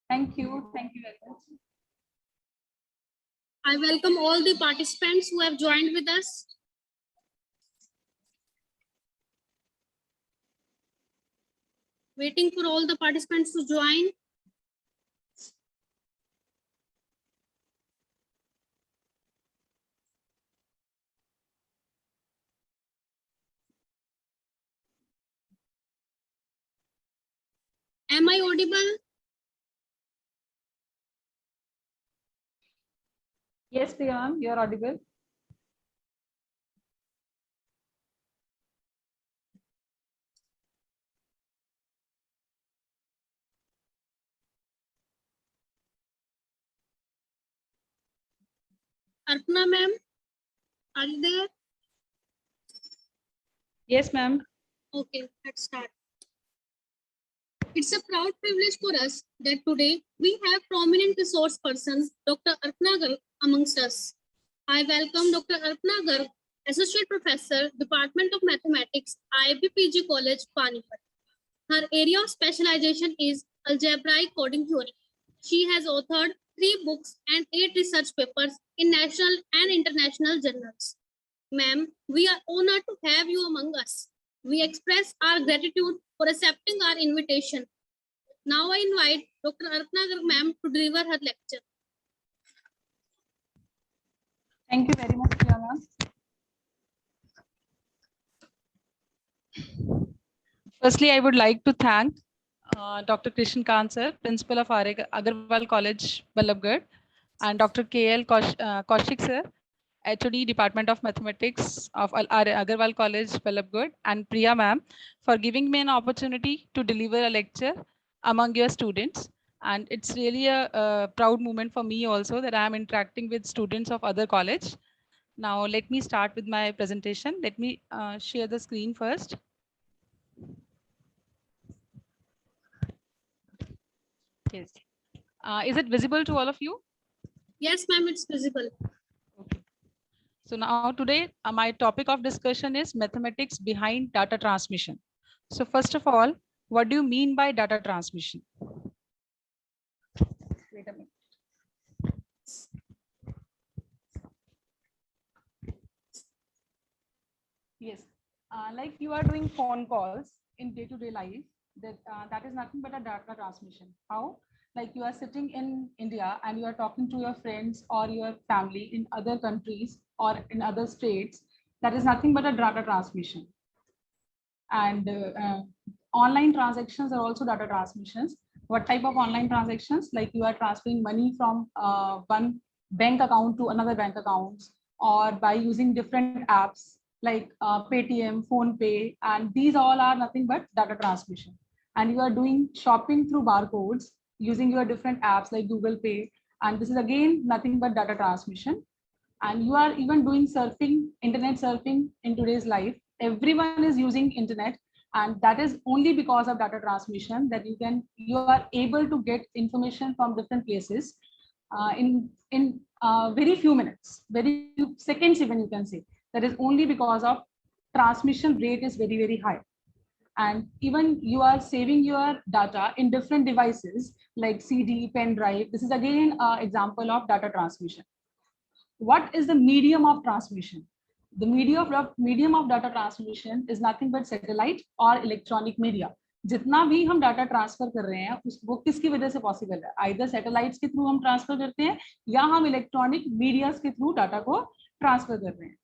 Thank you. Thank you very much. I welcome all the participants who have joined with us. Waiting for all the participants to join. Am I audible? Yes, Priya, you are audible. Arpana ma'am, are you there? Yes, ma'am. Okay, let's start. It's a proud privilege for us that today we have prominent resource person, Dr. Arpana Garg, amongst us. I welcome Dr. Arpana Garg, Associate Professor, Department of Mathematics, IIB College, Panipat. Her area of specialization is algebraic coding theory. She has authored 3 books and 8 research papers in national and international journals. Ma'am, we are honored to have you among us. We express our gratitude for accepting our invitation. Now I invite Dr. Arpana Garg ma'am to deliver her lecture. Thank you very much, Priya ma'am. Firstly, I would like to thank Dr. Krishan Kant sir, Principal of Agarwal College, Ballabgarh, and Dr. K.L. Kaushik sir, HOD Department of Mathematics of Agarwal College, Ballabgarh, and Priya ma'am for giving me an opportunity to deliver a lecture among your students. And it's really a proud moment for me also that I am interacting with students of other college. Now, let me start with my presentation. Let me share the screen first. Yes. Is it visible to all of you? Yes, ma'am, it's visible. Okay. So now today, my topic of discussion is mathematics behind data transmission. So first of all, what do you mean by data transmission? Wait a minute. Yes, like you are doing phone calls in day-to-day life, that is nothing but a data transmission. How? Like you are sitting in India and you are talking to your friends or your family in other countries or in other states. That is nothing but a data transmission. And online transactions are also data transmissions. What type of online transactions? Like you are transferring money from one bank account to another bank accounts, or by using different apps like Paytm, PhonePe, and these all are nothing but data transmission. And you are doing shopping through barcodes using your different apps like Google Pay, and this is again nothing but data transmission. And you are even doing surfing, internet surfing in today's life. Everyone is using internet, and that is only because of data transmission that you are able to get information from different places in very few minutes, very few seconds even, you can say. That is only because of transmission rate is very high. And even you are saving your data in different devices like CD, pen drive. This is again an example of data transmission. What is the medium of transmission? The medium of data transmission is nothing but satellite or electronic media. जितना भी हम data transfer कर रहे हैं वो किसकी वजह से पॉसिबल है? आइदर सैटेलाइट्स के थ्रू हम ट्रांसफर करते हैं या हम इलेक्ट्रॉनिक मीडियाज के थ्रू डाटा को ट्रांसफर कर रहे हैं.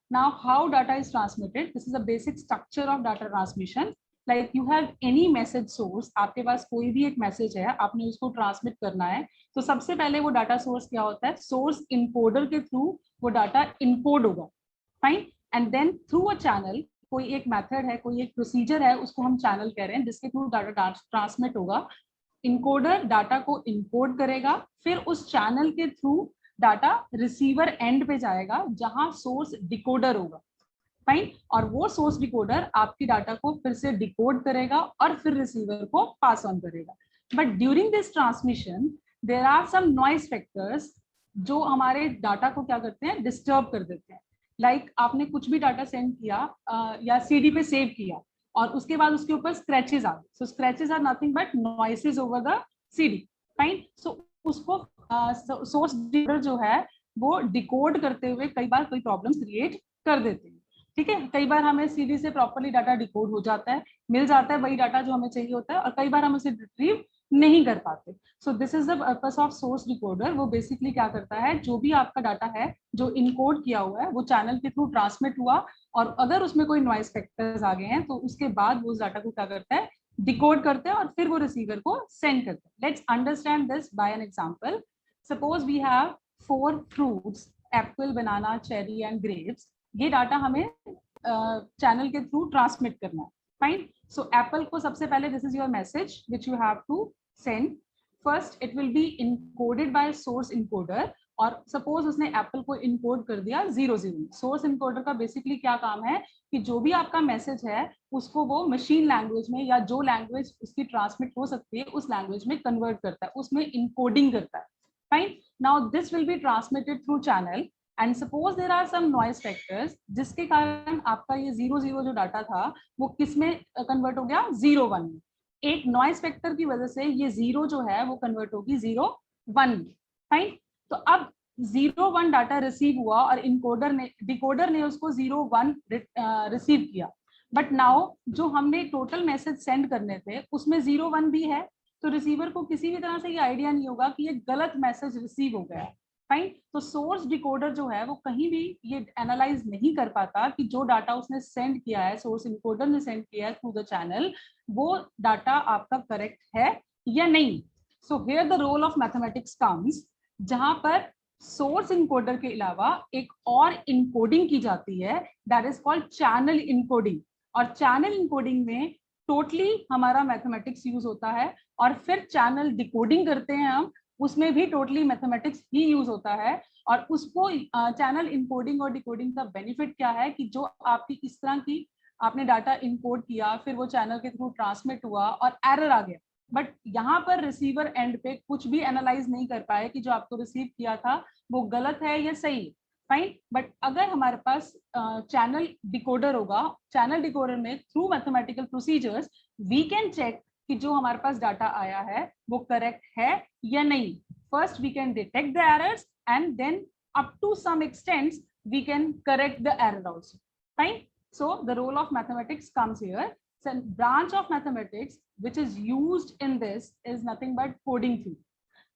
Now, how data is transmitted? This is a basic structure of data transmission. Like you have any message source, आपके पास कोई भी एक मैसेज है, आपने उसको ट्रांसमिट करना है, तो सबसे पहले वो डाटा सोर्स क्या होता है? सोर्स इनकोडर के थ्रू वो डाटा इनकोड होगा, fine. And then through a channel, कोई एक मेथड है, कोई एक प्रोसीजर है, उसको हम चैनल कह रहे हैं, जिसके थ्रू डाटा ट्रांसमिट होगा. इनकोडर डाटा को इनकोड करेगा, फिर उस चैनल के थ्रू डाटा रिसीवर एंड पे जाएगा जहां सोर्स डिकोडर होगा, फाइन. और वो सोर्स डिकोडर आपकी डाटा को फिर से डिकोड करेगा और फिर रिसीवर को पास ऑन करेगा. But during this transmission there are some noise factors जो हमारे डाटा को क्या करते हैं? डिस्टर्ब कर देते हैं. लाइक आपने कुछ भी डाटा सेंड किया या सीडी पे सेव किया और उसके बाद उसके ऊपर स्क्रैचेस आ गए. So scratches are nothing but noises over the CD. Fine. So उसको सोर्स डिकोडर जो है वो डिकोड करते हुए कई बार कोई प्रॉब्लम्स क्रिएट कर देते हैं, ठीक है। कई बार हमें सीडी से प्रॉपर्ली डाटा डिकोड हो जाता है, मिल जाता है वही डाटा जो हमें चाहिए होता है, और कई बार हम उसे रिट्रीव नहीं कर पाते। So this is the purpose of source decoder. वो बेसिकली क्या करता है, जो भी आपका डाटा है जो इनकोड किया हुआ है वो चैनल के थ्रू ट्रांसमिट हुआ, और अगर उसमें कोई नॉइज फैक्टर्स आ गए हैं तो उसके बाद वो उस डाटा को क्या करता है, डिकोड करते हैं और फिर वो रिसीवर को सेंड करते हैं। Let's understand this by an example. Suppose we have 4 fruits, apple, banana, cherry and grapes. ये डाटा हमें चैनल के थ्रू ट्रांसमिट करना है, फाइन। सो एप्पल को सबसे पहले, this is your message which you have to send. First it will be encoded by source encoder, और suppose उसने एप्पल को इनकोड कर दिया 00। सोर्स इनकोडर का बेसिकली क्या काम है कि जो भी आपका मैसेज है उसको वो मशीन लैंग्वेज में, या जो लैंग्वेज उसकी ट्रांसमिट हो सकती है उस लैंग्वेज में कन्वर्ट करता है, उसमें इनकोडिंग करता है, fine. Now this will be transmitted through channel, and suppose there are some noise factors जिसके कारण आपका ये 00 जो डाटा था वो किस में कन्वर्ट हो गया, 01 में। एक नॉइज फैक्टर की वजह से ये 0 जो है वो कन्वर्ट होगी 01 में, फाइन। तो अब 01 डाटा रिसीव हुआ और डिकोडर ने उसको 01 रिसीव किया, बट नाउ जो हमने टोटल मैसेज सेंड करने थे उसमें 01 भी है, तो रिसीवर को किसी भी तरह से ये आइडिया नहीं होगा कि ये गलत मैसेज रिसीव हो गया है, फाइन। तो सोर्स डिकोडर जो है वो कहीं भी ये एनालाइज नहीं कर पाता कि जो डाटा उसने सेंड किया है, सोर्स इनकोडर ने सेंड किया है थ्रू द चैनल, वो डाटा आपका करेक्ट है या नहीं। So here the role of mathematics comes, जहां पर सोर्स इनकोडर के अलावा एक और इनकोडिंग की जाती है, that is called channel encoding. और चैनल इनकोडिंग में टोटली हमारा मैथमेटिक्स यूज होता है, और फिर चैनल डिकोडिंग करते हैं हम, उसमें भी टोटली मैथमेटिक्स ही यूज होता है। और उसको चैनल इनकोडिंग और डिकोडिंग का बेनिफिट क्या है कि जो आपकी इस तरह की आपने डाटा इनकोड किया, फिर वो चैनल के थ्रू ट्रांसमिट हुआ और एरर आ गया, बट यहाँ पर रिसीवर एंड पे कुछ भी एनालाइज नहीं कर पाए कि जो आपको रिसीव किया था वो गलत है या सही है, फाइन। बट अगर हमारे पास चैनल डिकोडर होगा, चैनल डिकोडर में through mathematical procedures we can check कि जो हमारे पास डाटा आया है वो करेक्ट है या नहीं। First we can detect the errors and then up to some extent we can correct the error also, fine. So the role of mathematics comes here. So branch of mathematics which is used in this is nothing but coding theory.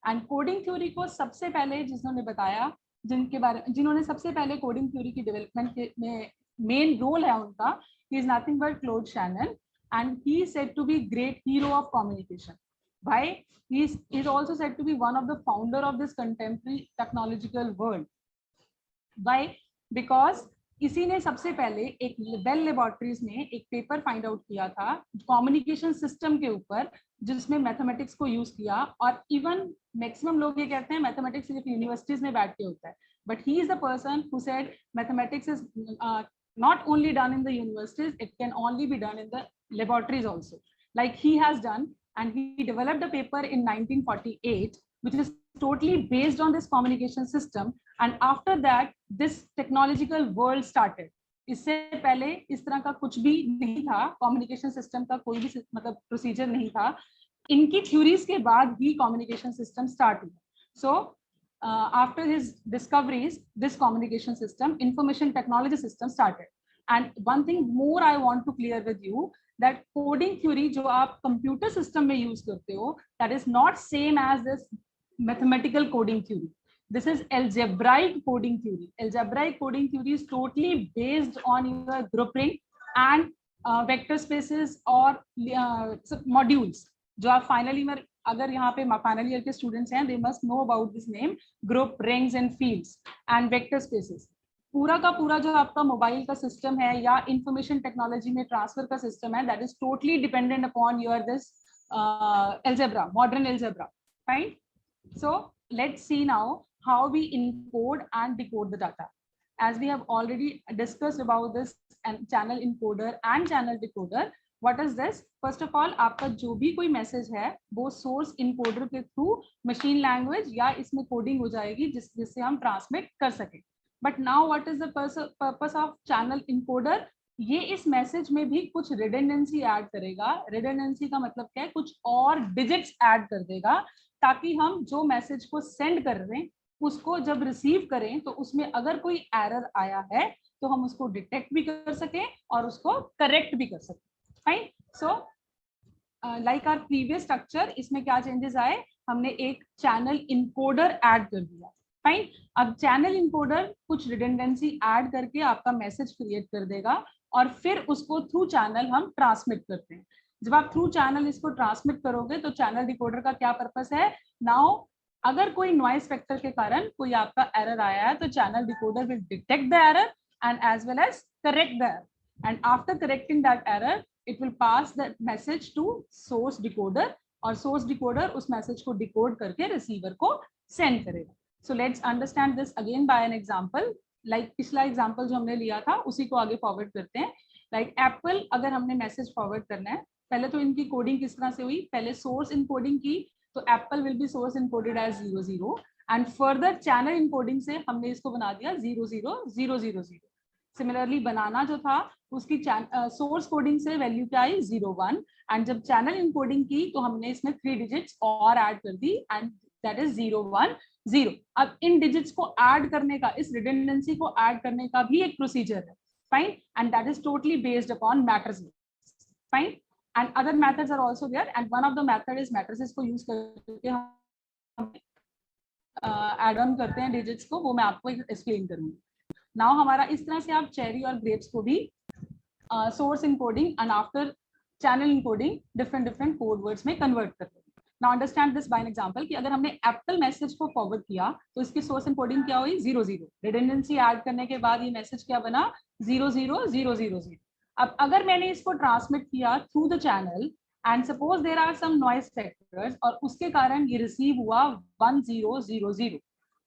And coding theory को सबसे पहले जिन्होंने बताया, जिन्होंने सबसे पहले coding theory की development के में main role है उनका, he is nothing but Claude Shannon, and he is said to be great hero of communication. Why? He is also said to be one of the founder of this contemporary technological world. Why? Because इसी ने सबसे पहले एक bell laboratories में एक paper find out किया था communication system के ऊपर, जिसमें मैथमेटिक्स को यूज किया। और इवन मैक्सिमम लोग ये कहते हैं मैथमेटिक्स सिर्फ यूनिवर्सिटीज में बैठ के होता है, but he is the person who said mathematics is not only done in the universities, it can only be done in the laboratories also, like he has done. And he developed a paper in 1948 which is totally based on this communication system, and after that this technological world started. इससे पहले इस तरह का कुछ भी नहीं था, communication system का कोई भी मतलब प्रोसीजर नहीं था। इनकी थ्योरीज के बाद ही कम्युनिकेशन सिस्टम स्टार्ट हुआ। सो after his discoveries, this communication system, information technology system started. And one thing more I want to clear with you, that coding theory जो आप computer system में use करते हो, that is not same as this mathematical coding theory. This is algebraic coding theory. Algebraic coding theory is totally based on your grouping and vector spaces or modules. जो आप finally में अगर यहाँ पे final year के students हैं, they must know about this name, group, rings and fields and vector spaces. पूरा का पूरा जो आपका मोबाइल का सिस्टम है या इंफॉर्मेशन टेक्नोलॉजी में ट्रांसफर का सिस्टम है, that is totally dependent upon your this algebra, modern algebra, right? So let's see now how we encode and decode the data. As we have already discussed about this and channel encoder and channel decoder, what is this? First of all, आपका जो भी कोई message है वो source encoder के through machine language या इसमें coding हो जाएगी जिससे हम ट्रांसमिट कर सके। But now what is the purpose of channel encoder? ये इस मैसेज में भी कुछ रिडंडेंसी ऐड करेगा। रिडंडेंसी का मतलब क्या है? कुछ और डिजिट्स ऐड कर देगा ताकि हम जो मैसेज को सेंड कर रहे हैं उसको जब रिसीव करें तो उसमें अगर कोई एरर आया है तो हम उसको डिटेक्ट भी कर सकें और उसको करेक्ट भी कर सकें। Fine. So like our previous structure, इसमें क्या चेंजेस आए, हमने एक चैनल इनकोडर ऐड कर दिया। फाइन। अब चैनल इनकोडर कुछ रिडंडेंसी ऐड करके आपका मैसेज क्रिएट कर देगा और फिर उसको थ्रू चैनल हम ट्रांसमिट करते हैं। जब आप थ्रू चैनल इसको ट्रांसमिट करोगे तो चैनल डिकोडर का क्या पर्पस है, नाउ अगर कोई नॉइज फैक्टर के कारण कोई आपका एरर आया है तो channel decoder will detect the error and as well as correct the error, and after correcting that error it will pass that message to source decoder और source decoder उस message को डिकोड करके receiver को send करेगा। So let's understand this again by an example. Like पिछला example जो हमने लिया था उसी को आगे फॉरवर्ड करते हैं। Like एप्पल, अगर हमने मैसेज फॉरवर्ड करना है, पहले तो इनकी कोडिंग किस तरह से हुई, पहले सोर्स इनकोडिंग की तो apple will be source encoded as 00 and further channel encoding से हमने इसको बना दिया 00000। सिमिलरली बनाना जो था उसकी सोर्स कोडिंग से वैल्यू क्या आई 01 एंड जब चैनल इनकोडिंग की तो हमने इसमें 3 डिजिट्स और ऐड कर दी एंड दैट इज 010। अब इन डिजिट्स को ऐड करने का, इस रिडंडेंसी को ऐड करने का भी एक प्रोसीजर है। Fine. And that is totally based upon matrices. Fine. And other methods are also there and one of the method is matrices को यूज करके हम ऐड ऑन करते हैं डिजिट्स को, वो मैं आपको एक्सप्लेन करूंगी। नाउ हमारा इस तरह से आप चेरी और ग्रेप्स को भी source encoding and after channel encoding different code words में कन्वर्ट करते हैं। Now understand this by an example कि अगर हमने एप्पल मैसेज को फॉरवर्ड किया तो इसकी सोर्स इनकोडिंग क्या हुई 00। रिडंडेंसी ऐड करने के बाद ये मैसेज क्या बना 00000। अब अगर मैंने इसको ट्रांसमिट किया through the channel and suppose there are some noise factors और उसके कारण ये रिसीव हुआ 1000।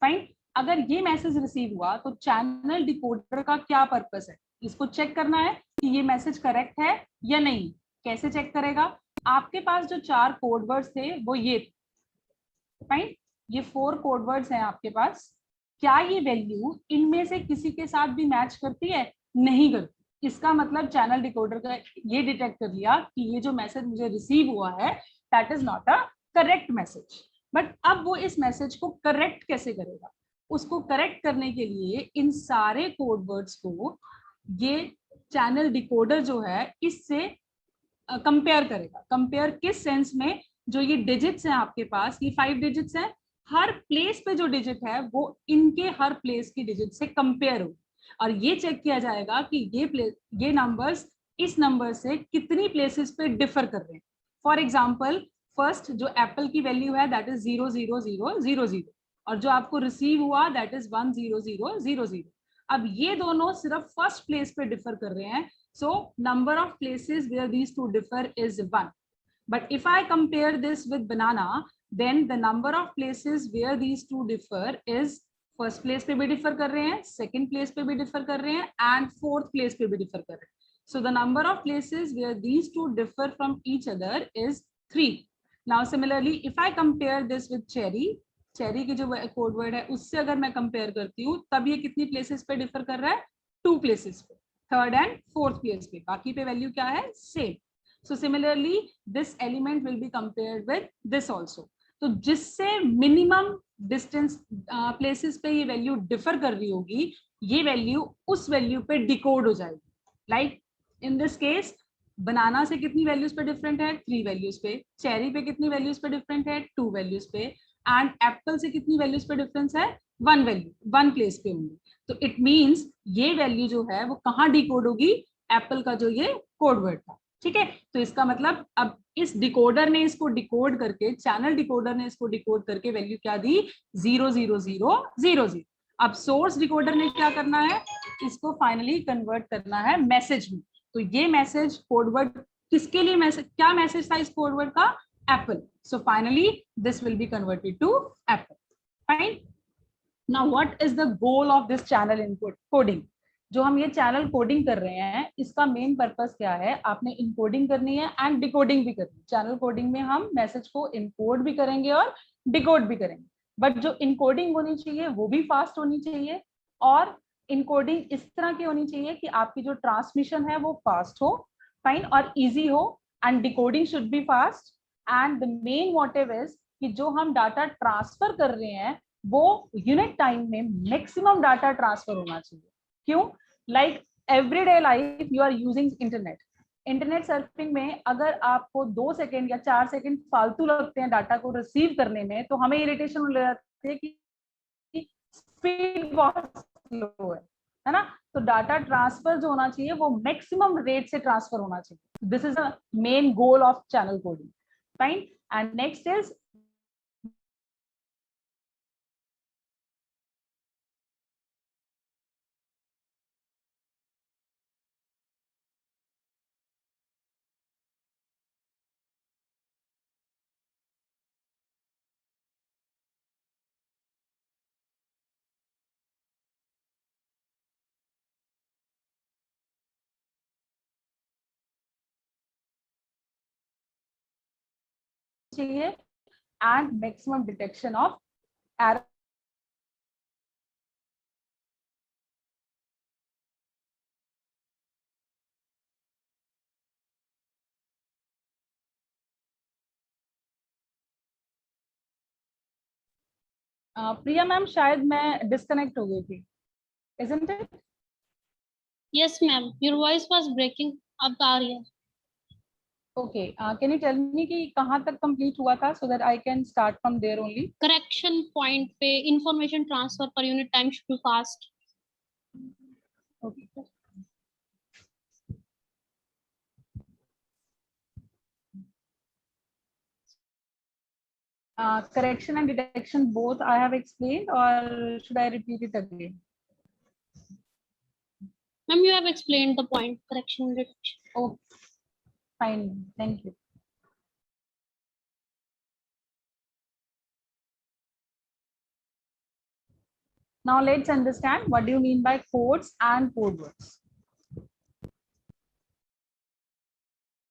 फाइन। अगर ये मैसेज रिसीव हुआ तो चैनल डिकोडर का क्या पर्पस है, इसको चेक करना है कि ये मैसेज करेक्ट है या नहीं। कैसे चेक करेगा, आपके पास जो 4 कोड वर्ड्स थे वो ये थे। फाइन। ये 4 कोड वर्ड्स हैं आपके पास, क्या ये वैल्यू इनमें से किसी के साथ भी मैच करती है, नहीं करती। इसका मतलब चैनल डिकोडर का ये डिटेक्ट कर लिया कि ये जो मैसेज मुझे रिसीव हुआ है that is not a correct message. But अब वो इस मैसेज को करेक्ट कैसे करेगा, उसको करेक्ट करने के लिए इन सारे कोड वर्ड्स को ये चैनल डिकोडर जो है इससे कंपेयर करेगा। कंपेयर किस सेंस में, जो ये डिजिट्स हैं आपके पास, ये 5 डिजिट्स हैं, हर प्लेस पे जो डिजिट है वो इनके हर प्लेस की डिजिट से कंपेयर हो और ये चेक किया जाएगा कि ये नंबर्स इस नंबर से कितनी प्लेसेस पे डिफर कर रहे हैं। फॉर एग्जाम्पल फर्स्ट जो एप्पल की वैल्यू है दैट इज 00000 और जो आपको रिसीव हुआ दैट इज 10000। अब ये दोनों सिर्फ फर्स्ट प्लेस पे डिफर कर रहे हैं, so number of places where these two differ is 1. But if I compare this with banana, then the number of places where these two differ is first place पे भी differ कर रहे हैं, second place पे भी differ कर रहे हैं and fourth place पे भी differ कर रहे हैं. So the number of places where these two differ from each other is 3. Now similarly, if I compare this with cherry, cherry की जो कोड वर्ड है उससे अगर मैं कंपेयर करती हूँ तब ये कितनी प्लेसेस पे डिफर कर रहा है, 2 प्लेसेस पे, थर्ड एंड फोर्थ प्लेस पे, बाकी पे वैल्यू क्या है same. So similarly this element will be compared with this also. तो जिससे मिनिमम डिस्टेंस प्लेसेस पे ये वैल्यू डिफर कर रही होगी ये वैल्यू उस वैल्यू पे डिकोड हो जाएगी। लाइक इन दिस केस बनाना से कितनी वैल्यूज पे डिफरेंट है, 3 वैल्यूज पे, चेरी पे कितनी वैल्यूज पे डिफरेंट है, 2 वैल्यूज पे, एंड एप्पल से कितनी वैल्यूज पे डिफरेंस है, 1 वैल्यू, 1 प्लेस पे होंगी। तो इट मींस ये वैल्यू जो है वो कहाँ डिकोड होगी, एप्पल का जो ये कोड वर्ड था। ठीक है, तो इसका मतलब अब इस डिकोडर ने इसको डिकोड करके, चैनल डिकोडर ने इसको डिकोड करके वैल्यू क्या दी 00000। अब सोर्स डिकोडर ने क्या करना है, इसको फाइनली कन्वर्ट करना है मैसेज में। तो ये मैसेज कोड वर्ड किसके लिए, मैसेज क्या मैसेज था इस कोड वर्ड का, Apple. So finally this will be converted to Apple. Fine. Now what is the goal of this channel input coding? जो हम ये चैनल कोडिंग कर रहे हैं इसका मेन पर्पस क्या है, आपने इनकोडिंग करनी है एंड डिकोडिंग भी करनी है। चैनल कोडिंग में हम मैसेज को इनकोड भी करेंगे और डिकोड भी करेंगे, बट जो इनकोडिंग होनी चाहिए वो भी फास्ट होनी चाहिए और इनकोडिंग इस तरह की होनी चाहिए कि आपकी जो ट्रांसमिशन है वो फास्ट हो, फाइन, और इजी हो, and decoding should be fast. And the main motive is कि जो हम डाटा ट्रांसफर कर रहे हैं वो यूनिट टाइम में मैक्सिमम डाटा ट्रांसफर होना चाहिए। क्यों? Like everyday life you are using internet surfing में अगर आपको 2 सेकेंड या 4 सेकेंड फालतू लगते हैं डाटा को रिसीव करने में, तो हमें इरिटेशन हो जाती है कि स्पीड बहुत स्लो है ना। तो डाटा ट्रांसफर जो होना चाहिए वो मैक्सिमम रेट से ट्रांसफर होना चाहिए। This is the main goal of channel coding, fine. And next is चाहिए and maximum detection of error. Priya ma'am शायद मैं डिस्कनेक्ट हो गई थी, isn't it? Yes, ma'am. Your voice was breaking. अब आ रही है. Okay, can you tell me कि कहाँ तक complete हुआ था so that I can start from there only? Correction point पे information transfer per unit time should be fast. Okay. Correction and detection both I have explained, or should I repeat it again? Ma'am, you have explained the point, correction and detection. Oh, fine. Thank you. Now let's understand what do you mean by codes and code words.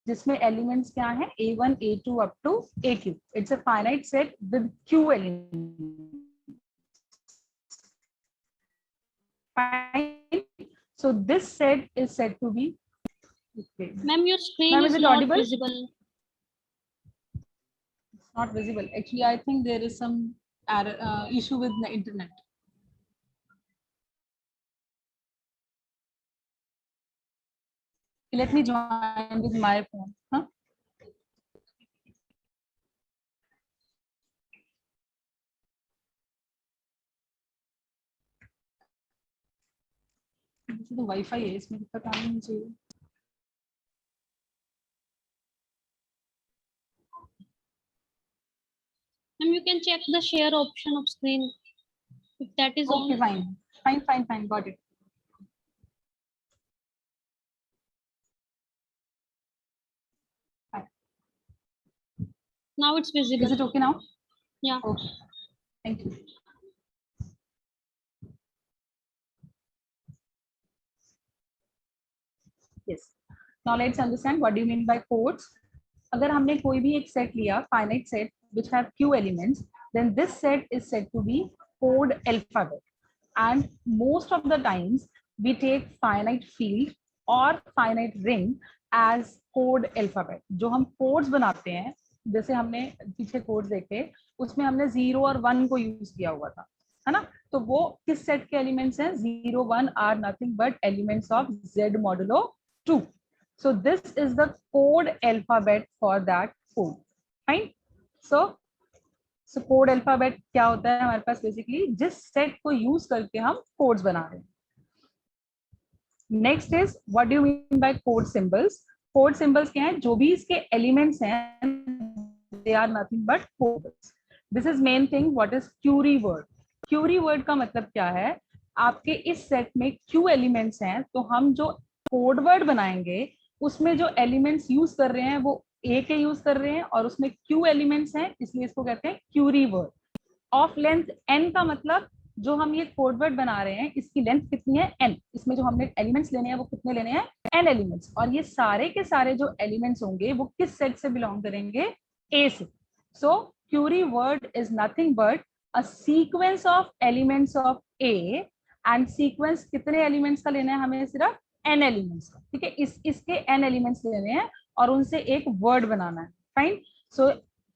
जिसमें elements क्या है? A1, A2 up to AQ. It's a finite set with Q elements. Fine. So this set is said to be. Okay. Ma'am, your screen Ma'am, is is it not audible? visible. It's not visible. Actually, I think there is some error, issue with the internet. Let me join with my phone. Huh? तो wifi है, इसमें दिक्कत आनी नहीं चाहिए। Ma'am, you can check the share option of screen. If that is Okay, on. fine. Got it. Fine. Now it's visible. Is it okay now? Yeah. Okay. Thank you. Yes. Now let's understand what do you mean by codes. अगर हमने कोई भी एक set लिया, finite set which have q elements, then this set is said to be code alphabet. And most of the times we take finite field or finite ring as code alphabet. जो हम codes बनाते हैं, जैसे हमने पीछे codes देखे, उसमें हमने 0 और 1 को यूज किया हुआ था, है ना। तो वो किस सेट के एलिमेंट्स हैं? 0, 1 are nothing but elements of z modulo 2. So this is the code alphabet for that code. Fine. So code alphabet क्या होता है हमारे पास? बेसिकली जिस सेट को यूज करके हम कोड्स बना रहे हैं. Next is what do you mean by code symbols. Code symbols क्या है? जो भी इसके एलिमेंट्स हैं they are nothing but codes. This is main thing. What is query word? Curie word का मतलब क्या है? आपके इस सेट में क्यू एलिमेंट्स हैं, तो हम जो कोड वर्ड बनाएंगे उसमें जो एलिमेंट्स यूज कर रहे हैं वो ए के यूज कर रहे हैं और उसमें क्यू एलिमेंट्स हैं, इसलिए इसको कहते हैं q-ary word. Of length n का मतलब जो हम ये कोड वर्ड बना रहे हैं इसकी लेंथ कितनी है? एन. इसमें जो हमने एलिमेंट्स लेने हैं वो कितने लेने हैं? N elements. और ये सारे के सारे जो एलिमेंट्स होंगे वो किस सेट से बिलोंग करेंगे? ए से. So Curie word is nothing but a sequence of elements of A. And sequence कितने एलिमेंट्स का लेना है हमें? सिर्फ एन एलिमेंट्स का. ठीक है, इसके एन एलिमेंट्स लेने हैं और उनसे एक वर्ड बनाना है. Fine. So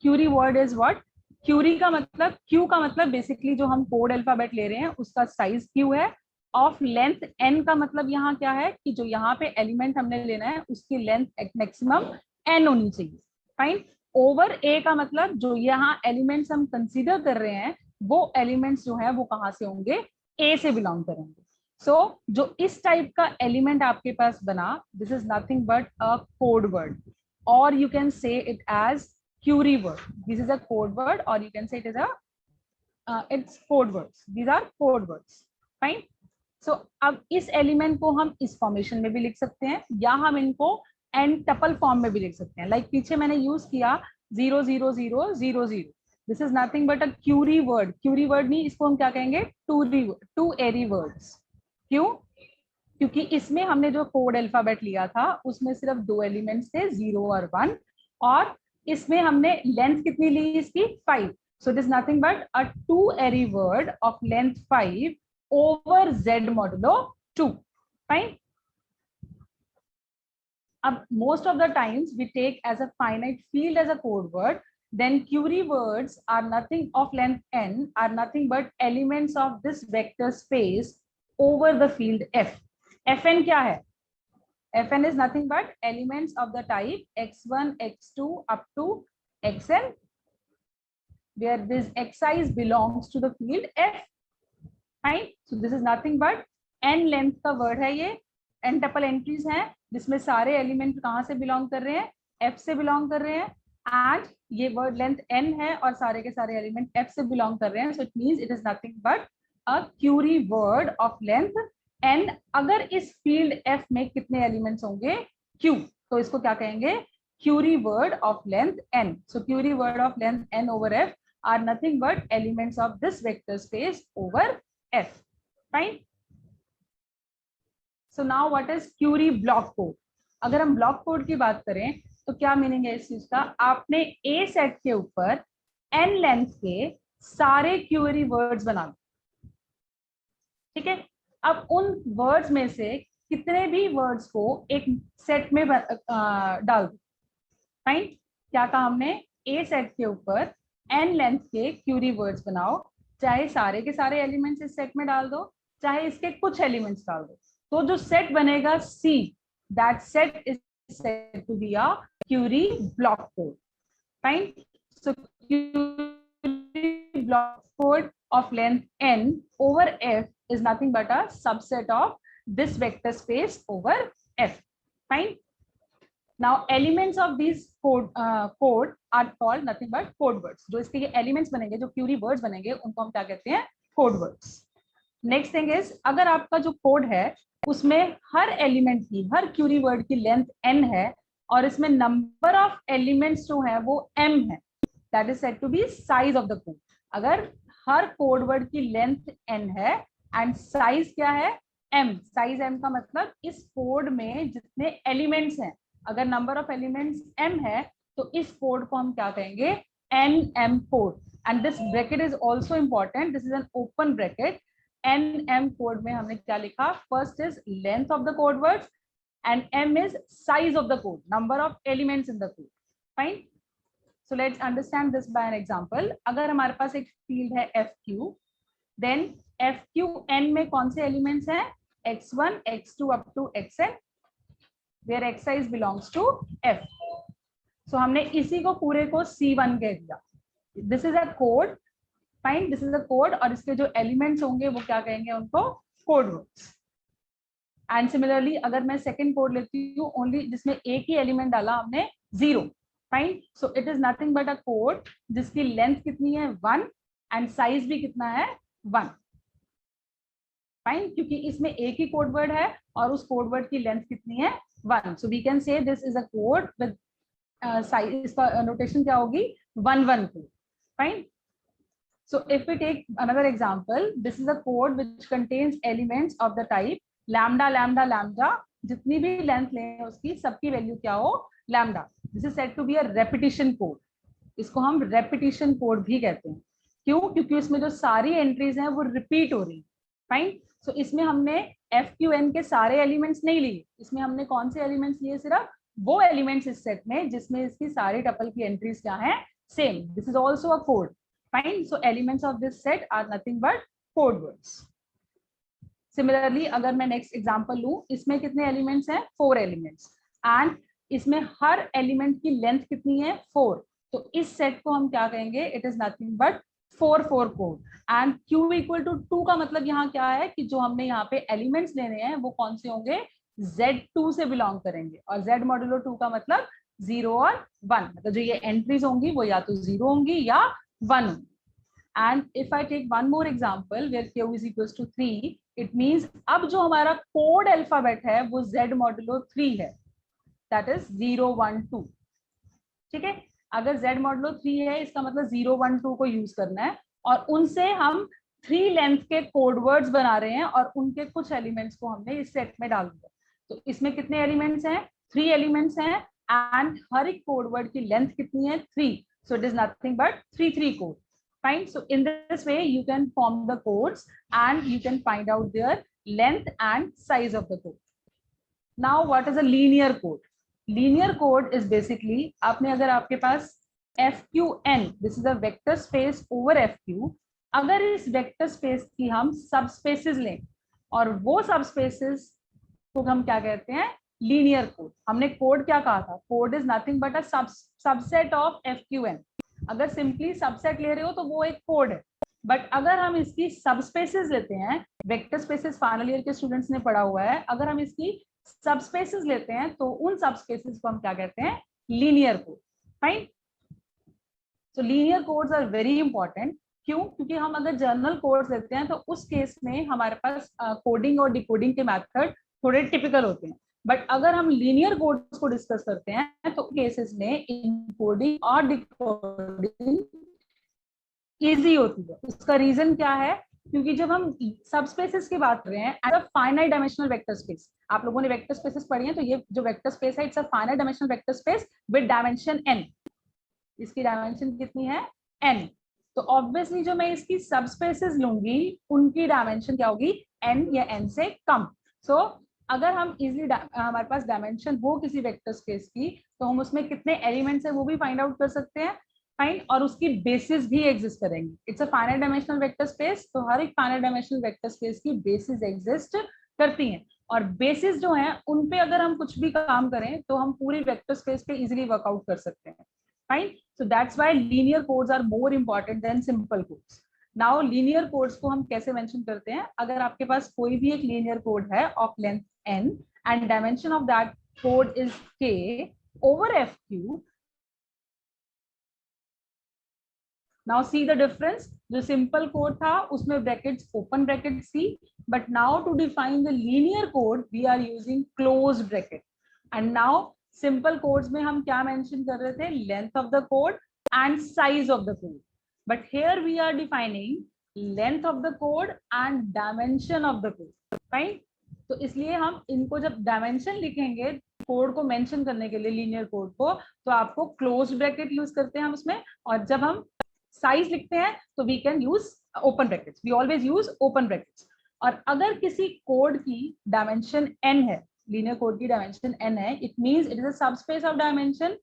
Curie word is what? Q-ary का मतलब, क्यू का मतलब बेसिकली जो हम कोड अल्फाबेट ले रहे हैं उसका साइज क्यू है, ऑफ लेंथ एन का मतलब यहाँ क्या है कि जो यहाँ पे एलिमेंट हमने लेना है उसकी लेंथ मैक्सिमम एन होनी चाहिए, फाइन। ओवर ए का मतलब जो यहाँ एलिमेंट्स हम कंसीडर कर रहे हैं वो एलिमेंट्स जो है वो कहाँ से होंगे, ए से बिलोंग करेंगे। सो जो इस टाइप का एलिमेंट आपके पास बना, this is nothing but a code word, और you can say it as query word. This is a code word, or you can say it is a it's code words. These are code words. Fine. So अब इस element को हम इस formation में भी लिख सकते हैं या हम इनको एन टपल फॉर्म में भी लिख सकते हैं। लाइक पीछे मैंने यूज किया 0 0 0 0 0, this is nothing but a q-ary word. Curie word नहीं, इसको हम क्या कहेंगे, टू एरी वर्ड्स। क्यों? क्योंकि इसमें हमने जो कोड अल्फाबेट लिया था उसमें सिर्फ दो एलिमेंट्स थे, 0 और 1, और इसमें हमने लेंथ कितनी ली इसकी, 5। So it is nothing but a two ary word of length 5 over z modulo 2, fine. अब most of the times we take as a finite field as a code word, then query words are nothing of length n, are nothing but elements of this vector space over the field f. fn क्या है? fn is nothing but elements of the type x1 x2 up to xn, where this xi belongs to the field f, fine. So this is nothing but n length का word है ये, n tuple entries हैं जिसमें सारे element कहाँ से belong कर रहे हैं, f से बिलोंग कर रहे हैं, एंड ये वर्ड लेंथ n है और सारे के सारे एलिमेंट f से बिलोंग कर रहे हैं। So it means it is nothing but a q-ary word of length n। अगर इस फील्ड f में कितने एलिमेंट्स होंगे, q, तो इसको क्या कहेंगे, q-ary word of length n। So Curie word of length n over f are nothing but elements of this vector space over f, fine. So now what is query block code? अगर हम block code की बात करें तो क्या meaning है इस चीज का, आपने ए सेट के ऊपर n लेंथ के सारे क्यूरी वर्ड्स बना दो, ठीक है। अब उन वर्ड्स में से कितने भी वर्ड्स को एक सेट में डाल दो, फाइन। क्या कहा हमने, ए सेट के ऊपर n लेंथ के क्यूरी वर्ड्स बनाओ, चाहे सारे के सारे एलिमेंट्स इस सेट में डाल दो, चाहे इसके कुछ एलिमेंट्स डाल दो, तो जो सेट बनेगा C, that set is said to be a query block code, fine. So query block code of length n over f is nothing but a subset of this vector space over f, fine. Now elements of these code are called nothing but code words. जो इसके ये elements बनेंगे, जो query words बनेंगे, उनको हम क्या कहते हैं, code words. Next thing is, अगर आपका जो कोड है उसमें हर एलिमेंट की, हर क्यूरी वर्ड की लेंथ n है और इसमें नंबर ऑफ एलिमेंट्स जो है वो m है, that is said to be size of the code. अगर हर कोड वर्ड की लेंथ n है एंड साइज क्या है, m, साइज m का मतलब इस कोड में जितने एलिमेंट्स हैं, अगर नंबर ऑफ एलिमेंट्स m है तो इस कोड को हम क्या कहेंगे, nm code. And this bracket is also important, this is an open bracket. nm code में हमने क्या लिखा, first is length of the code words and m is size of the code, number of elements in the code, fine. So let's understand this by an example. अगर हमारे पास एक field है fq, then fqn में कौन से elements हैं, x1 x2 up to xn, where xi belongs to f। So हमने इसी को पूरे को c1 कह दिया, this is a code, fine, this is a code, और इसके जो एलिमेंट्स होंगे वो क्या कहेंगे, उनको कोड वर्ड्स। एंड सिमिलरली अगर मैं सेकंड कोड लेती हूँ ओनली जिसमें एक ही एलिमेंट डाला हमने 0, fine, so it is nothing but a code जिसकी लेंथ कितनी है 1 एंड साइज भी कितना है 1, फाइन, क्योंकि इसमें एक ही कोड वर्ड है और उस कोड वर्ड की लेंथ कितनी है 1। So we can say this is a code with size, इसका नोटेशन क्या होगी 1 1 code, fine. So if we take another example, this is a code which contains elements of the type lambda lambda lambda, जितनी भी length लें उसकी सबकी value क्या हो, lambda. This is said to be a repetition code. इसको हम repetition code भी कहते हैं। क्यों? क्योंकि इसमें जो सारी एंट्रीज हैं वो रिपीट हो रही, फाइन। सो इसमें हमने FQN के सारे एलिमेंट्स नहीं लिए, इसमें हमने कौन से एलिमेंट्स लिए, सिर्फ वो एलिमेंट्स इस सेट में जिसमें इसकी सारी टपल की एंट्रीज क्या है, same. This is also a code, fine. So elements of this set are nothing but code words. Similarly अगर मैं नेक्स्ट एग्जांपल लूं, इसमें कितने एलिमेंट्स हैं? 4 एलिमेंट्स. एंड इसमें हर एलिमेंट की लेंथ कितनी है? 4. तो इस सेट को हम क्या कहेंगे? It is nothing but 4 code. And q equal to 2 का मतलब यहाँ क्या है कि जो हमने यहाँ पे एलिमेंट्स लेने हैं वो कौन से होंगे? Z2 से बिलोंग करेंगे. और Z मॉड्यूलो 2 का मतलब 0 और 1. मतलब जो ये एंट्रीज होंगी वो या तो 0 होंगी या 1 होंगी. And if I take one more example where q is equals to 3, it means अब जो हमारा कोड अल्फाबेट है वो z मॉडुलो 3 है. That is 0 1 2. ठीक है. अगर z मॉडुलो 3 है इसका मतलब 0 1 2 को यूज करना है और उनसे हम 3 लेंथ के कोड वर्ड्स बना रहे हैं और उनके कुछ एलिमेंट्स को हमने इस सेट में डाल दिया. तो इसमें कितने एलिमेंट्स हैं? 3 एलिमेंट्स हैं. एंड हर एक कोड वर्ड की लेंथ कितनी है? 3. So it is nothing but 3 code. Fine. So in this way you can form the codes and you can find out their length and size of the code. Now what is a linear code? Linear code is basically आपने अगर आपके पास FQN, this is a vector space over FQ, अगर इस vector space की हम सब spaces लें और वो सब स्पेसेस को हम क्या कहते हैं? Linear code. हमने कोड क्या कहा था? Code is nothing but a subset of FQN. अगर सिंपली सबसेट ले रहे हो तो वो एक कोड है. बट अगर हम इसकी सब स्पेसेस लेते हैं, वेक्टर स्पेसेस फाइनल ईयर के स्टूडेंट्स ने पढ़ा हुआ है, अगर हम इसकी सब स्पेसेस लेते हैं तो उन सब स्पेसेस को हम क्या कहते हैं? Linear code. Fine. So linear codes are very important. क्यों? क्योंकि हम अगर जर्नल कोड्स लेते हैं तो उस केस में हमारे पास कोडिंग और डिकोडिंग के मेथड थोड़े टिपिकल होते हैं. बट अगर हम लीनियर कोड्स को डिस्कस करते हैं तो केसेस में इनकोडिंग और डिकोडिंग इजी होती है. उसका रीजन क्या है? क्योंकि जब हम सब स्पेसेस की बात कर रहे हैं as a finite dimensional vector space, आप लोगों ने वेक्टर स्पेसेस पढ़ी हैं, तो ये जो वेक्टर स्पेस है it's a finite dimensional vector space with dimension n. इसकी डायमेंशन कितनी है? n. तो ऑब्वियसली जो मैं इसकी सब स्पेसेस लूंगी उनकी डायमेंशन क्या होगी? n या n से कम. सो अगर हम इजीली हमारे पास डायमेंशन हो किसी वेक्टर स्पेस की तो हम उसमें कितने एलिमेंट्स है वो भी फाइंड आउट कर सकते हैं. फाइन. और उसकी बेसिस भी एग्जिस्ट करेंगी. It's a finite dimensional vector space. तो हर एक फाइनाइट डायमेंशनल वेक्टर स्पेस की बेसिस एग्जिस्ट करती हैं और बेसिस जो है उन पे अगर हम कुछ भी काम करें तो हम पूरी वेक्टर स्पेस पे इजीली वर्कआउट कर सकते हैं. Fine. So that's why linear codes are more important than simple codes. Now linear codes को हम कैसे मेंशन करते हैं? अगर आपके पास कोई भी एक लीनियर कोड है of length n and dimension of that code is k over FQ. Now see the difference. जो सिंपल कोड था उसमें brackets open bracket c, but now to define the linear code we are using close bracket. And now simple codes में हम क्या mention कर रहे थे? Length of the code and size of the code. But here we are defining length of the code and dimension of the code. Right. तो इसलिए हम इनको जब डायमेंशन लिखेंगे कोड को मेंशन करने के लिए लीनियर कोड को, तो आपको क्लोज ब्रैकेट यूज करते हैं हम उसमें. और जब हम साइज लिखते हैं तो we can use open brackets. We always use open brackets. और अगर किसी कोड की डायमेंशन n है, लीनियर कोड की डायमेंशन n है, it means it is a subspace of dimension.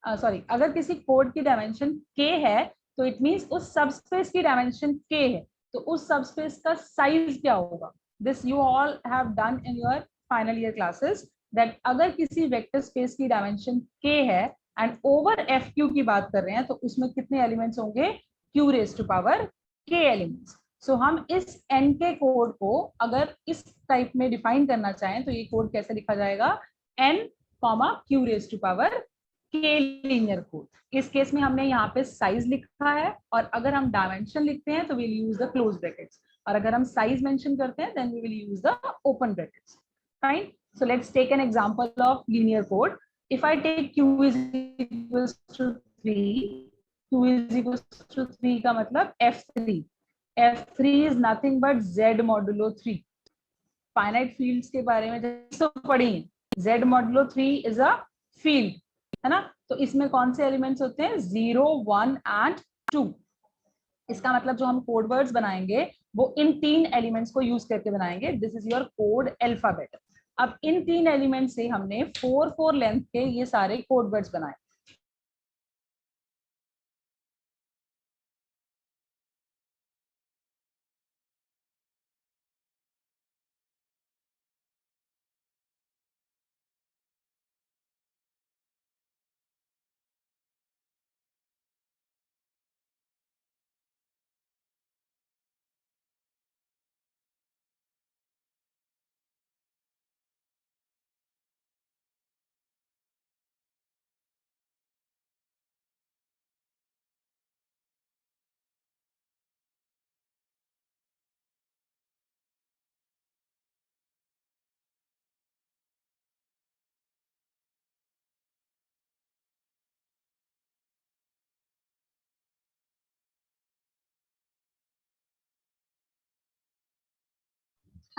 Sorry, अगर किसी कोड की डायमेंशन k है तो इट मींस उस सबस्पेस की डायमेंशन k है. तो उस सबस्पेस का साइज क्या होगा? This you all have done in your final year classes that अगर किसी वेक्टर स्पेस की डायमेंशन k है एंड ओवर FQ की बात कर रहे हैं तो उसमें कितने एलिमेंट्स होंगे? q raise to power k elements. So हम इस n के कोड को अगर इस टाइप में डिफाइन करना चाहें तो ये कोड कैसे लिखा जाएगा? n, q raise to power k linear code. इस केस में हमने यहाँ पे साइज लिखा है और अगर हम डायमेंशन लिखते हैं तो we will use the close brackets, और अगर हम साइज मेंशन करते हैं then we will use the open brackets. Fine. So let's take an example of linear code. If I take q is equals to 3, q is equals to 3 का मतलब f3. f3 is nothing but z modulo 3. Finite fields के बारे में तो पढ़ी है. z modulo 3 is a field, है ना. तो इसमें कौन से एलिमेंट्स होते हैं? 0, 1 and 2. इसका मतलब जो हम कोड वर्ड्स बनाएंगे वो इन 3 एलिमेंट्स को यूज करके बनाएंगे. This is your code alphabet. अब इन 3 एलिमेंट से हमने 4 लेंथ के ये सारे कोड वर्ड्स बनाए.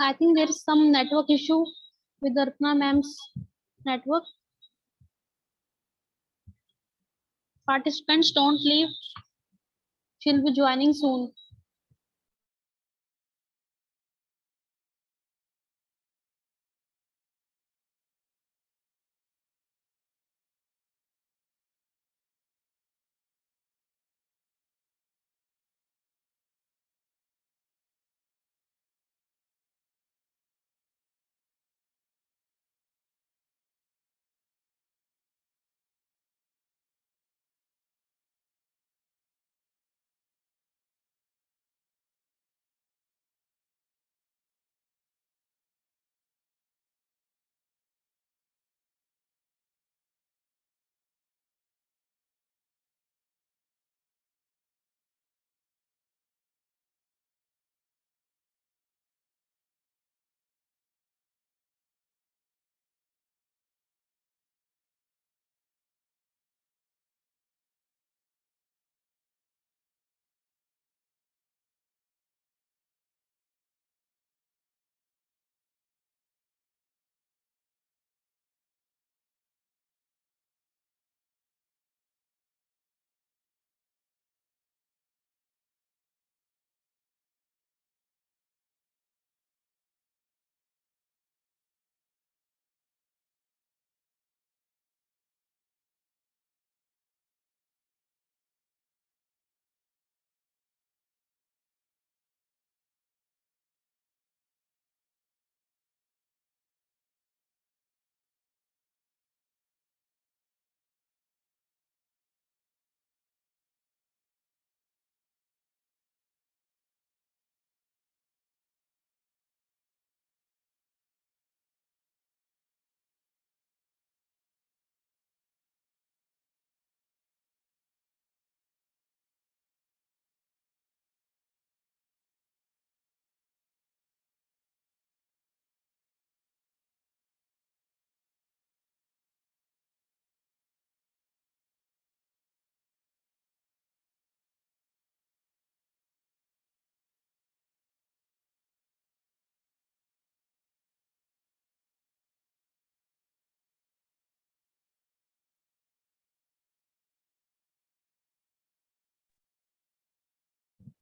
I think there is some network issue with Arpana ma'am's network. Participants, don't leave. She'll be joining soon.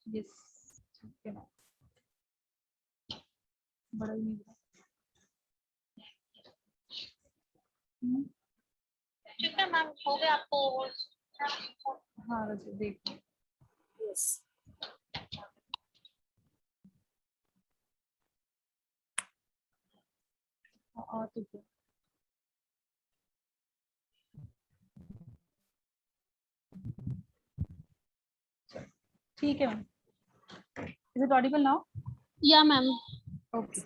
Yes. Okay, ma'am. बड़ा ही नहीं हुआ। ठीक है मैम, हो गया आपको? हाँ वैसे देख यस। तो क्या ठीक है ma'am. Is it audible now? या ma'am. Okay.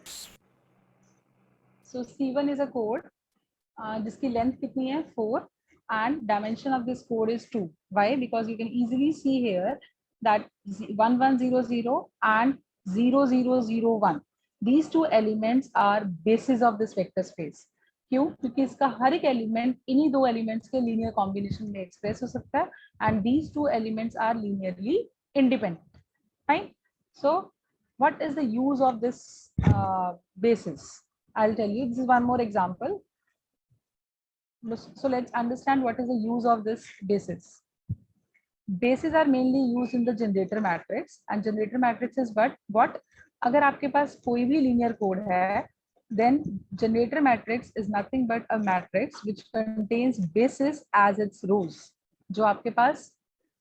So C1 is a code जिसकी लेंथ कितनी है 4 and dimension of this code is 2. Why? Because you can easily see here that 1100 and 0001. These two elements are bases of this vector space. क्यों? क्योंकि इसका हर एक element इन्हीं दो elements के लीनियर कॉम्बिनेशन में एक्सप्रेस हो सकता है and these two elements are linearly independent. Fine. So what is the use of this basis? I'll tell you. This is one more example. So let's understand what is the use of this basis. Bases are mainly used in the generator matrix, and generator matrix is what अगर आपके पास कोई भी linear code है, then generator matrix is nothing but a matrix which contains bases as its rows. जो आपके पास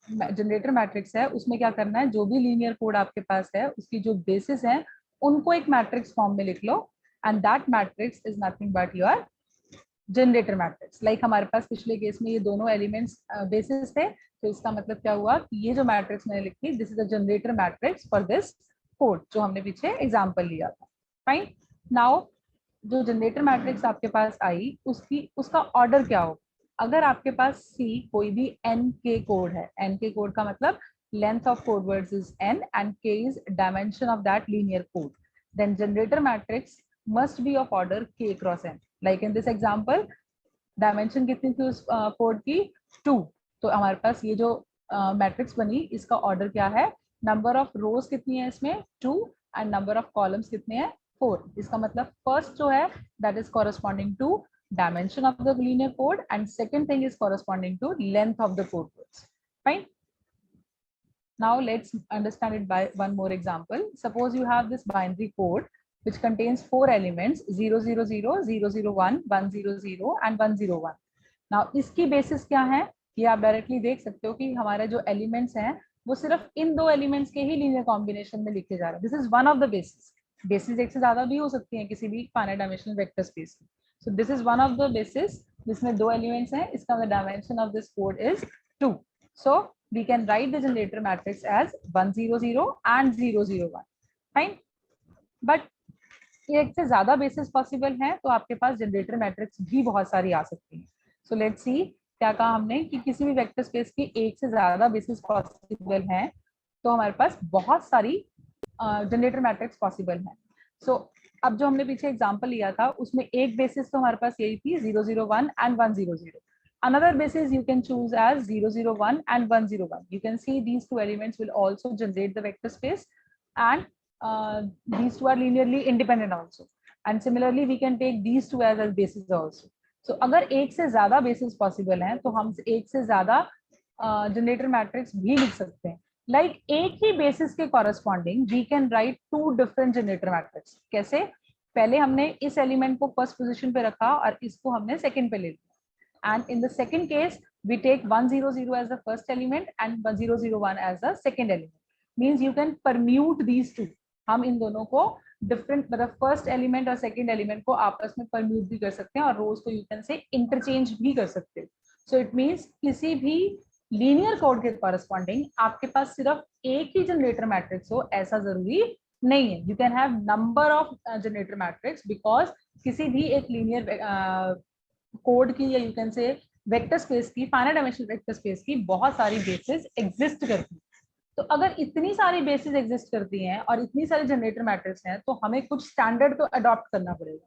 generator matrix है उसमें क्या करना है, जो भी लीनियर कोड आपके पास है उसकी जो बेसिस हैं उनको एक मैट्रिक्स फॉर्म में लिख लो, and that matrix is nothing but your generator matrix. Like हमारे पास पिछले केस में ये दोनों एलिमेंट्स बेसिस थे, तो इसका मतलब क्या हुआ कि ये जो मैट्रिक्स मैंने लिखी, this is a generator matrix for this code जो हमने पीछे एग्जांपल लिया था. फाइन. नाउ जो जनरेटर मैट्रिक्स आपके पास आई उसका ऑर्डर क्या हो. अगर आपके पास सी कोई भी एन के कोड है, एन के कोड का मतलब length of code words is N and K is dimension of that linear code, then generator matrix must be of order K cross N. Like in this example dimension कितनी थी उस code की 2, तो हमारे पास ये जो मैट्रिक्स बनी इसका ऑर्डर क्या है, नंबर ऑफ रोज कितनी है इसमें 2 एंड नंबर ऑफ कॉलम्स कितने हैं 4. इसका मतलब फर्स्ट जो है that is corresponding to dimension of the linear code and second thing is corresponding to length of the code words. Fine. Now let's understand it by one more example. Suppose you have this binary code which contains 4 elements 000, 001, 100 and 101. Now इसकी basis क्या है? ये आप directly देख सकते हो कि हमारे जो elements हैं वो सिर्फ इन दो elements के ही linear combination में लिखे जा रहे हैं. This is one of the basis. Basis एक से ज़्यादा भी हो सकती हैं किसी भी finite dimensional vector space में. So this is one of the basis जिसमें दो elements हैं. इसका मतलब dimension of this code is 2. So we can write the generator matrix as 100 and 001. Fine. But एक से ज्यादा बेसिस पॉसिबल है तो आपके पास जनरेटर मैट्रिक्स भी बहुत सारी आ सकती हैं. सो लेट्स सी क्या कहा हमने कि किसी भी वेक्टर स्पेस की एक से ज्यादा बेसिस पॉसिबल है तो हमारे पास बहुत सारी जनरेटर मैट्रिक्स पॉसिबल है. सो अब जो हमने पीछे एग्जांपल लिया था उसमें एक बेसिस तो हमारे पास यही थी 001 and 100. Another basis you can choose as 001 and 101. You can see these two elements will also generate the vector space and these two are linearly independent also. And similarly, we can take these two as basis also. So अगर एक से ज़्यादा basis possible हैं तो हम एक से ज़्यादा generator matrix भी लिख सकते हैं. Like एक ही basis के corresponding we can write two different generator matrix. कैसे? पहले हमने इस element को first position पे रखा और इसको हमने second पे ले लिया. And in the second case, we take 100 as the first element and 1001 as the second element. Means you can permute these two. हम इन दोनों को different मतलब first element और second element को आपस में permute भी कर सकते हैं और rows को you can say interchange भी कर सकते हैं. So it means किसी भी linear code के corresponding आपके पास सिर्फ एक ही generator matrix हो ऐसा जरूरी नहीं है. You can have number of generator matrix because किसी भी एक linear कोड की या यू कैन से वेक्टर स्पेस की फाइनाइट डायमेंशनल वेक्टर स्पेस की बहुत सारी बेसिस एग्जिस्ट करती हैं. तो अगर इतनी सारी बेसिस एग्जिस्ट करती हैं और इतनी सारी जनरेटर मैट्रिक्स हैं तो हमें कुछ स्टैंडर्ड तो अडॉप्ट करना पड़ेगा.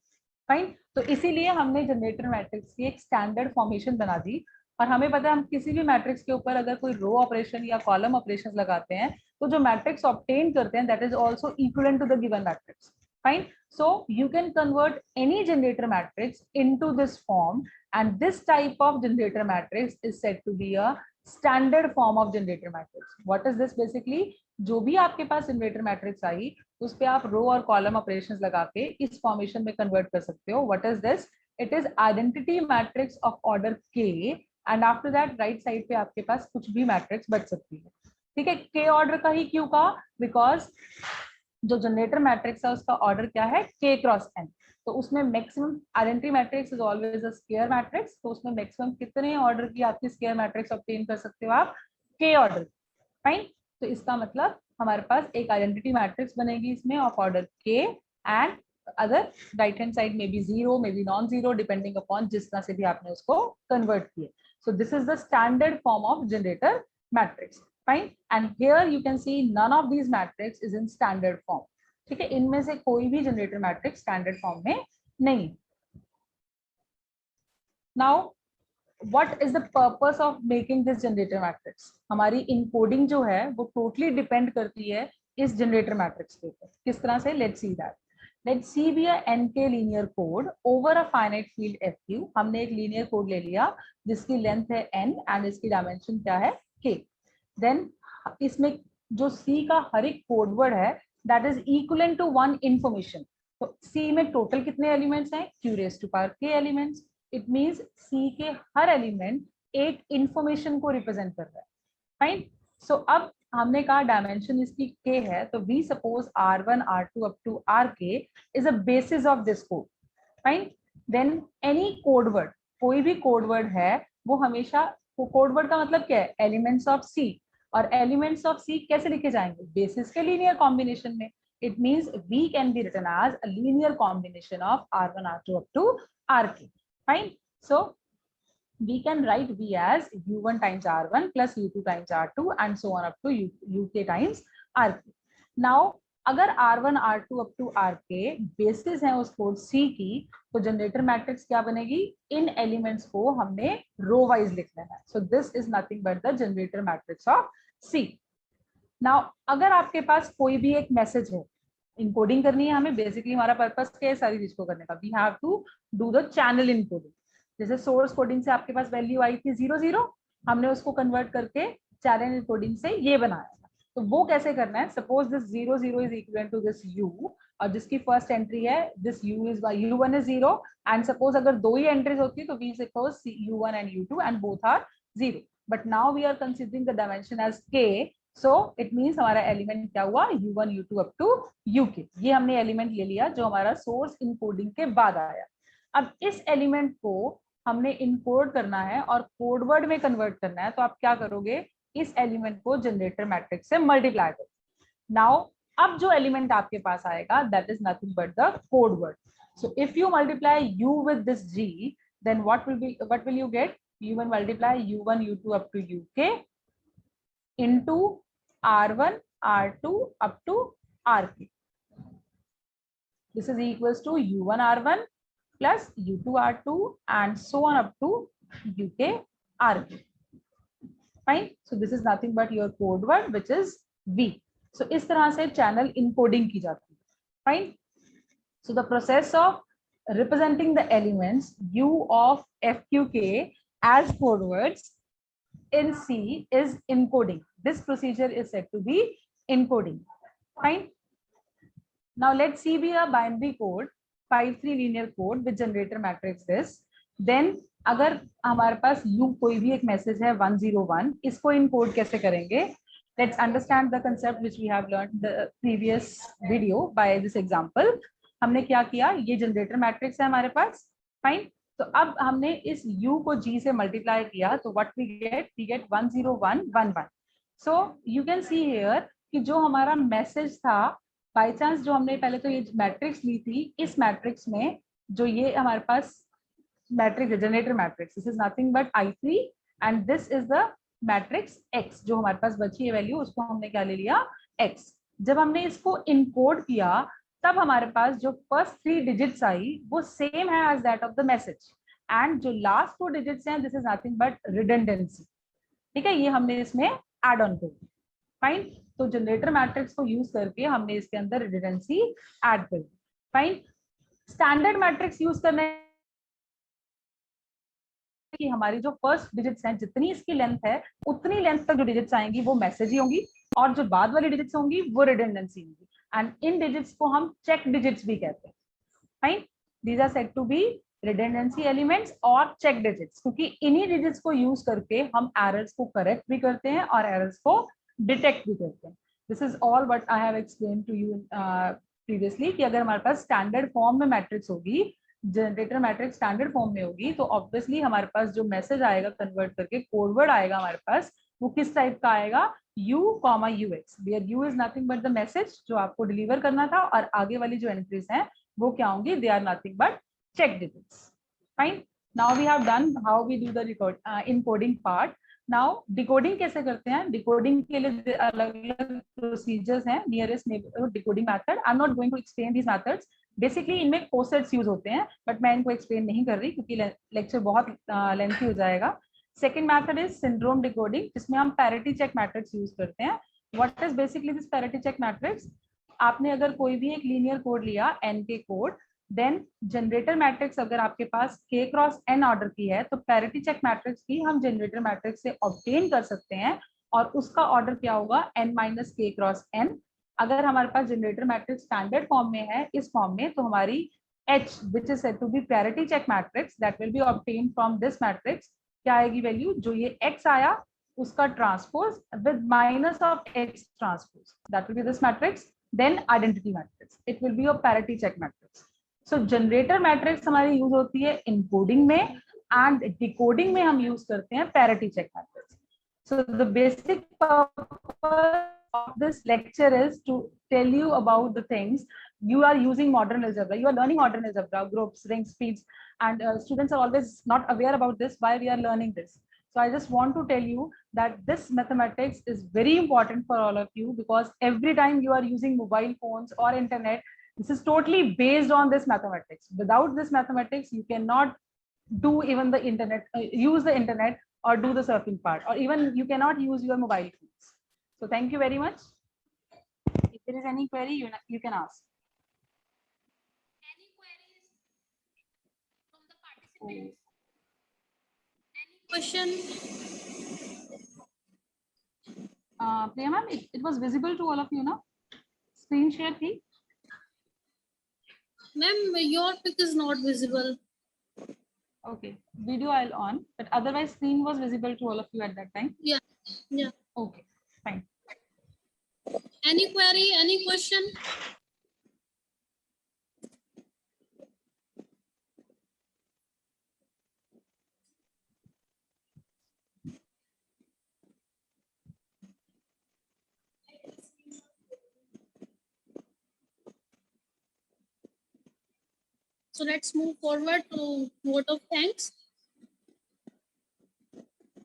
फाइन. तो इसीलिए हमने जनरेटर मैट्रिक्स की एक स्टैंडर्ड फॉर्मेशन बना दी और हमें पता है हम किसी भी मैट्रिक्स के ऊपर अगर कोई रो ऑपरेशन या कॉलम ऑपरेशन लगाते हैं तो जो मैट्रिक्स ऑब्टेन करते हैं that is also equivalent to the given matrix. Fine. So you can convert any generator matrix into this form and this type of generator matrix is said to be a standard form of generator matrix. What is this basically? जो भी आपके पास generator matrix आई उस पे आप रो और column operations लगा के इस formation में convert कर सकते हो. What is this? It is identity matrix of order K and after that right side पे आपके पास कुछ भी matrix बच सकती है. ठीक है. K order का ही क्यों कहा? Because जो जनरेटर मैट्रिक्स है उसका ऑर्डर क्या है k क्रॉस n. तो उसमें maximum identity matrix is always a square matrix. तो उसमें मैक्सिमम कितने ऑर्डर की आपकी स्क्वायर मैट्रिक्स ऑब्टेन कर सकते हो आप? k order. फाइन. तो इसका मतलब हमारे पास एक आइडेंटिटी मैट्रिक्स बनेगी इसमें of order k and other right hand side में भी जीरो में भी नॉन जीरो डिपेंडिंग अपॉन जिस तरह से भी आपने उसको कन्वर्ट किया. So this is the standard form of generator matrix. Fine. And here you can see none of these matrix is in standard form. ठीक है. इनमें से कोई भी जनरेटर मैट्रिक्स स्टैंडर्ड फॉर्म में नहीं. Now what is the purpose of making this generator matrix? हमारी encoding जो है वो टोटली डिपेंड करती है इस जनरेटर मैट्रिक्स के ऊपर. किस तरह से? Let's see that. Let's see be a nk linear code over a finite field fq. हमने एक लीनियर कोड ले लिया जिसकी लेंथ है n एंड इसकी डायमेंशन क्या है? k. देन इसमें जो C का हर एक कोड वर्ड है that is equivalent to one information. तो C में टोटल कितने एलिमेंट्स हैं? q raised to power k elements. It means C के हर एलिमेंट एक इंफॉर्मेशन को रिप्रेजेंट कर रहा है. फाइन. सो अब हमने कहा डायमेंशन इसकी k है तो we suppose r1 r2 up to rk is a basis of this code. Fine. Then any code word, कोई भी कोड वर्ड है वो हमेशा, कोड वर्ड का मतलब क्या है? Elements of C. और एलिमेंट्स ऑफ C कैसे लिखे जाएंगे? बेसिस के लीनियर कॉम्बिनेशन में. It means V can be written as a linear combination of R1 R2 up to RK. Fine. So we can write V as U1 times R1 plus U2 times R2 and so on up to UK times RK. Now अगर R1 R2 up to RK basis है उस code C की तो generator matrix क्या बनेगी? इन elements को हमने row wise लिख लेना है. So this is nothing but the generator matrix of C. Now अगर आपके पास कोई भी एक मैसेज है इनकोडिंग करनी है हमें, बेसिकली हमारा पर्पस क्या है सारी चीज को करने का, we have to do the channel encoding. जैसे सोर्स कोडिंग से आपके पास वैल्यू आई थी 00, हमने उसको कन्वर्ट करके चैनल इनकोडिंग से ये बनाया था। तो वो कैसे करना है, suppose this 00 is equal to this u, और जिसकी फर्स्ट एंट्री है this u is u1 is 0, and suppose अगर दो ही एंट्रीज होती तो we suppose u1 and u2 and both are 0, but now we are considering the dimension as k, so it means हमारा element क्या हुआ, u1 u2 up to uk। ये हमने एलिमेंट ले लिया जो हमारा सोर्स इनकोडिंग के बाद आया। अब इस एलिमेंट को हमने इनकोड करना है और कोड वर्ड में कन्वर्ट करना है, तो आप क्या करोगे, इस एलिमेंट को जनरेटर मैट्रिक्स से मल्टीप्लाई करो। नाउ अब जो एलिमेंट आपके पास आएगा that is nothing but the code word. So if you multiply u with this g, then what will you get, u1 multiply u1 u2 up to uk into r1 r2 up to rk. This is equals to u1 r1 plus u2 r2 and so on up to uk rk. Fine. So this is nothing but your code word which is v. So इस तरह से channel encoding की जाती है. Fine. So the process of representing the elements u of fqk as code words in C is encoding. This procedure is said to be encoding. Fine. Now let's see a binary code, 5-3 linear code with generator matrix this. Then अगर हमारे पास u कोई भी एक message है 101, इसको encode कैसे करेंगे? Let's understand the concept which we have learned the previous video by this example. हमने क्या किया, ये जनरेटर मैट्रिक्स है हमारे पास, फाइन। तो अब हमने इस u को g से मल्टीप्लाई किया तो what we get 10111। So you can see here कि जो हमारा मैसेज था, बाय चांस जो हमने पहले तो ये मैट्रिक्स ली थी, इस मैट्रिक्स में जो ये हमारे पास matrix generator matrix, this is nothing but I3 and this is the matrix x, जो हमारे पास बची है वैल्यू उसको हमने क्या ले लिया x। जब हमने इसको इनकोड किया तब हमारे पास जो फर्स्ट 3 डिजिट्स आई वो सेम है as that of the message, and जो लास्ट 4 डिजिट्स हैं this is nothing but redundancy. ठीक है, ये हमने इसमें ऐड ऑन कर दी। फाइन। तो जनरेटर मैट्रिक्स को यूज करके हमने इसके अंदर रिडंडेंसी ऐड कर दी। फाइन। स्टैंडर्ड मैट्रिक्स यूज करने कि हमारी जो फर्स्ट डिजिट्स हैं, जितनी इसकी लेंथ है उतनी लेंथ तक जो डिजिट्स आएंगी वो मैसेज ही होंगी, और जो बाद वाली डिजिट्स होंगी वो रिडंडेंसी होंगी, एंड इन डिजिट्स को हम चेक डिजिट्स भी कहते हैं। Fine. These are said to be redundancy elements और चेक डिजिट्स, क्योंकि इन्हीं डिजिट्स को यूज करके हम एरर्स को करेक्ट भी करते हैं और एरर्स को डिटेक्ट भी करते हैं। This is all what I have explained to you previously, कि अगर हमारे पास स्टैंडर्ड फॉर्म में मैट्रिक्स होगी, जनरेटर मैट्रिक्स स्टैंडर्ड फॉर्म में होगी, तो ऑब्वियसली हमारे पास जो मैसेज आएगा कन्वर्ट करके कोड वर्ड आएगा हमारे पास, वो किस टाइप का आएगा, u, ux, where u is nothing but the message जो आपको डिलीवर करना था, और आगे वाली जो एंट्रीज हैं वो क्या होंगी, they are nothing but check digits. Fine. Now we have done how we do the encoding part. Now decoding कैसे करते हैं? डिकोडिंग के लिए अलग अलग प्रोसीजर्स हैं, nearest neighbourhood decoding method. I am not going to explain these methods, basically इनमें cosets use होते हैं, बट मैं इनको एक्सप्लेन नहीं कर रही क्योंकि लेक्चर बहुत लेंथी हो जाएगा। Second method is syndrome decoding, जिसमें हम पैरिटी चेक मैट्रिक्स यूज करते हैं। What is basically this parity check matrix? आपने अगर कोई भी एक लीनियर कोड लिया n के कोड, देन जनरेटर मैट्रिक्स अगर आपके पास k क्रॉस n ऑर्डर की है, तो पैरिटी चेक मैट्रिक्स की हम जनरेटर मैट्रिक्स से ऑब्टेन कर सकते हैं, और उसका ऑर्डर क्या होगा, n minus k cross n। अगर हमारे पास जनरेटर मैट्रिक्स स्टैंडर्ड फॉर्म में है, इस फॉर्म में, तो हमारी h which is said to be parity check matrix that will be obtained from this matrix, क्या आएगी वैल्यू, जो ये x आया उसका transpose with minus of x transpose, that will be this matrix, then identity matrix, it will be a parity check matrix. So generator matrix हमारी use होती है encoding में, एंड डिकोडिंग में हम यूज करते हैं parity check matrix. So the basic purpose of this lecture is to tell you about the things. You are using modern algebra, you are learning modern algebra, groups, rings, fields, and students are always not aware about this, why we are learning this. So I just want to tell you that this mathematics is very important for all of you, because every time you are using mobile phones or internet, this is totally based on this mathematics. Without this mathematics, you cannot do even the internet, use the internet or do the surfing part, or even you cannot use your mobile phones. So thank you very much. there is any query, you can ask. Any queries from the participants? Any question? Priya ma'am, it was visible to all of you, no? Screen share, please. Ma'am, your pic is not visible. Okay, video I'll on, but otherwise screen was visible to all of you at that time. Yeah. Okay, fine. Any query, any question? So let's move forward to vote of thanks.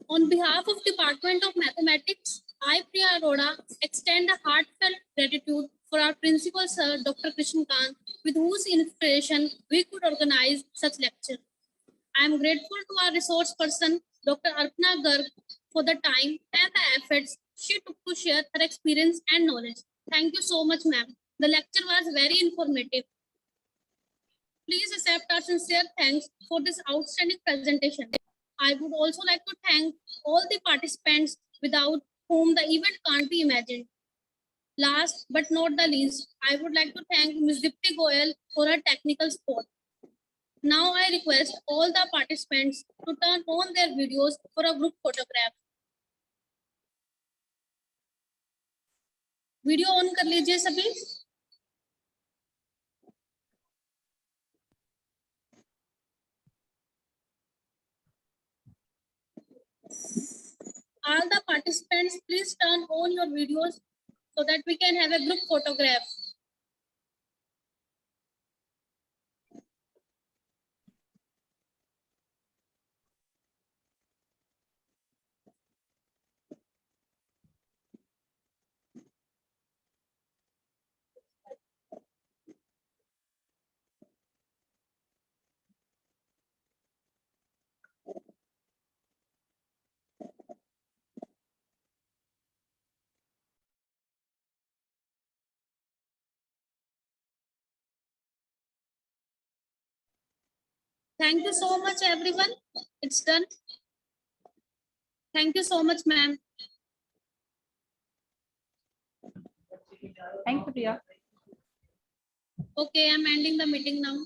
On behalf of Department of Mathematics, I, Priya Arora, extend a heartfelt gratitude for our principal, Sir Dr. Krishan Kant, with whose inspiration we could organize such lecture. I am grateful to our resource person, Dr. Arpana Garg, for the time and the efforts she took to share her experience and knowledge. Thank you so much, ma'am. The lecture was very informative. Please accept our sincere thanks for this outstanding presentation. I would also like to thank all the participants without whom the event can't be imagined. Last but not the least, I would like to thank Ms. Dipti Goyal for her technical support. Now I request all the participants to turn on their videos for a group photograph. Video on कर लीजिए सभी. All the participants, please turn on your videos so that we can have a group photograph. Thank you so much, everyone. It's done. Thank you so much, ma'am. Thank you, Priya. Okay, I'm ending the meeting now.